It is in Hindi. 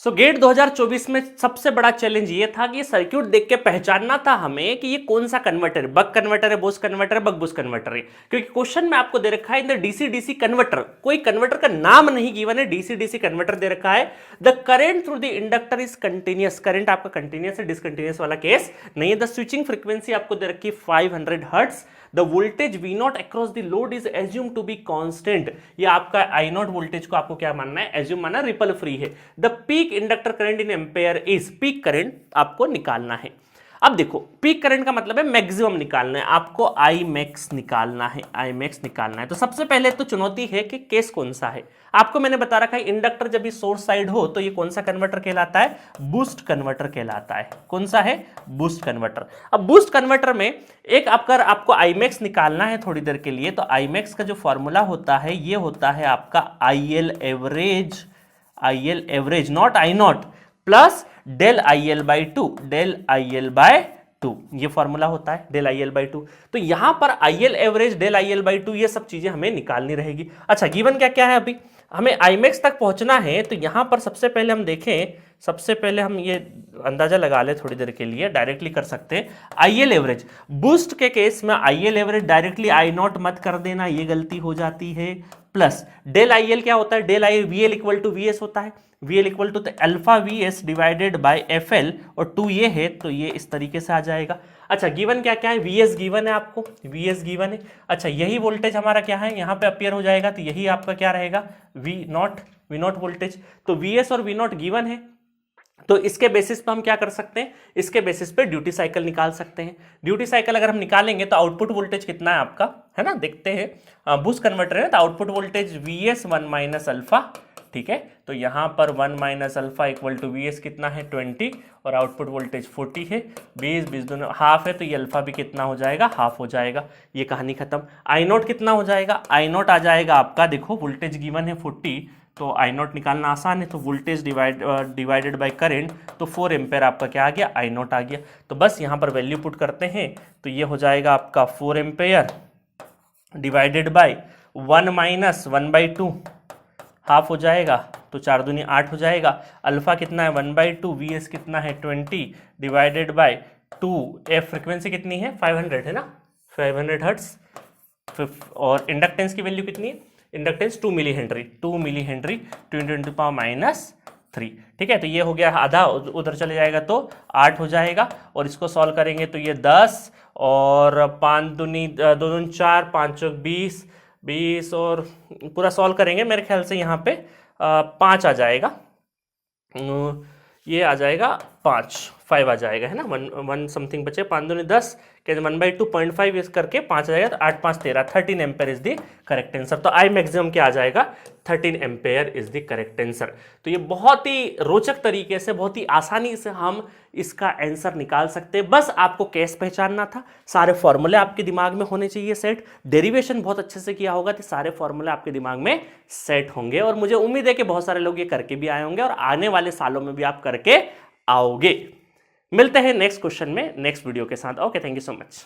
गेट 2024 में सबसे बड़ा चैलेंज ये था कि ये सर्किट देख के पहचानना था हमें कि ये कौन सा कन्वर्टर है, बक कन्वर्टर है, बूस्ट कन्वर्टर है, बक बूस्ट कन्वर्टर है। क्योंकि क्वेश्चन में आपको दे रखा है in the DC DC converter, कोई कन्वर्टर का नाम नहीं गिवन है, डीसी डीसी कन्वर्टर दे रखा है। The current through the inductor is continuous, current आपका कंटिन्यूअस है, डिसकंटिन्यूअस वाला केस नहीं है। द स्विचिंग फ्रीक्वेंसी आपको दे रखी है 500 hertz. The voltage V not across the load is assume to be constant, ये आपका आई नॉट वोल्टेज को आपको क्या मानना है, एज्यूम मानना, रिपल फ्री है। The peak inductor current in ampere is, peak current आपको निकालना है। अब देखो पीक करंट का मतलब है मैक्सिमम निकालना है, आपको आई मैक्स निकालना है, आई मैक्स निकालना है। तो सबसे पहले तो चुनौती है कि केस कौन सा है। आपको मैंने बता रखा है इंडक्टर जब ये सोर्स साइड हो तो ये कौन सा कन्वर्टर कहलाता है, बूस्ट कन्वर्टर कहलाता है। कौन सा है, बूस्ट कन्वर्टर। अब बूस्ट कन्वर्टर में एक आपको आई मैक्स निकालना है थोड़ी देर के लिए, तो आई मैक्स का जो फॉर्मूला होता है ये होता है आपका I L average, I L average not I not, plus del I L by two, del I L by two, ये फॉर्मूला होता है del I L by two. तो यहां पर I L average, del I L by two, ये सब चीजें हमें निकालनी रहेगी। अच्छा गिवन क्या क्या है, अभी हमें आई मैक्स तक पहुंचना है। तो यहां पर सबसे पहले हम देखें, सबसे पहले हम ये अंदाजा लगा ले थोड़ी देर के लिए, डायरेक्टली कर सकते हैं। आई एल एवरेज, बूस्ट के केस में आई L average directly I not मत कर देना, ये गलती हो जाती है। प्लस डेल आई एल क्या होता है, del I V L equal to V S होता है, V L equal to alpha V S divided by F L, और 2 ये है तो ये इस तरीके से आ जाएगा। अच्छा गिवन क्या क्या है, वी एस गिवन है आपको, वी एस गिवन है। अच्छा यही वोल्टेज हमारा क्या है, यहाँ पे अपियर हो जाएगा, तो यही आपका क्या रहेगा, वी नॉट वोल्टेज। तो वी एस और वी नॉट गिवन है, तो इसके बेसिस पे हम क्या कर सकते हैं, इसके बेसिस पे ड्यूटी साइकिल निकाल सकते हैं। ड्यूटी साइकिल अगर हम निकालेंगे तो आउटपुट वोल्टेज कितना है आपका, है ना, देखते हैं। बूस्ट कन्वर्टर है तो output voltage V S 1 minus alpha, ठीक है। तो यहां पर 1 minus alpha equal to V S कितना है 20, और आउटपुट वोल्टेज 40 है, 20 दोनों हाफ है, तो ये अल्फा भी कितना हो जाएगा, हाफ हो जाएगा। ये कहानी खत्म। आई नोट कितना हो जाएगा, आई नोट आ जाएगा आपका, देखो वोल्टेज गिवन है 40, तो आई नोट निकालना आसान है, तो वोल्टेज डिवाइडेड बाय करंट, तो 4 एम्पेयर आपका क्या आ गया, आई नोट आ गया। तो बस यहाँ पर वैल्यू पुट करते हैं, तो ये हो जाएगा आपका 4 ampere divided by 1 minus 1/2, half हो जाएगा, तो 4 दूनी 8 हो जाएगा। अल्फा कितना है 1/2, वी एस कितना है 20 डिवाइडेड बाय 2, एफ फ्रिक्वेंसी कितनी है 500 है ना, 500 हर्ट्ज। और इंडक्टेंस की वैल्यू कितनी है, inductance 2 milli henry, 2 milli henry 10⁻³ ठीक है। तो ये हो गया आधा, उधर चले जाएगा तो 8 हो जाएगा, और इसको सॉल्व करेंगे तो ये 10 और 5 दूनी 2 दूनी 4, 5 चौक 20 और पूरा सॉल्व करेंगे मेरे ख्याल से यहाँ पे 5 आ जाएगा, ये आ जाएगा 5 आ जाएगा, है ना, 1 समथिंग बचे, 5 दूनी 10 के 1/2 0.5 इस करके 5 आ जाएगा, तो 8 5 13, 13 ampere is the correct answer. तो आई मैक्सिमम क्या आ जाएगा, 13 ampere is the correct answer. तो ये बहुत ही रोचक तरीके से, बहुत ही आसानी से हम इसका आंसर निकाल सकते हैं। बस आपको केस पहचानना था, सारे फॉर्मूले आपके दिमाग में होने चाहिए सेट, डेरिवेशन बहुत अच्छे से किया होगा तो सारे फॉर्मूले आपके दिमाग में सेट होंगे, और मुझे उम्मीद है कि बहुत सारे लोग ये करके भी आए होंगे और आने वाले सालों में भी आप करके आओगे। मिलते हैं नेक्स्ट क्वेश्चन में नेक्स्ट वीडियो के साथ। Okay, thank you so much.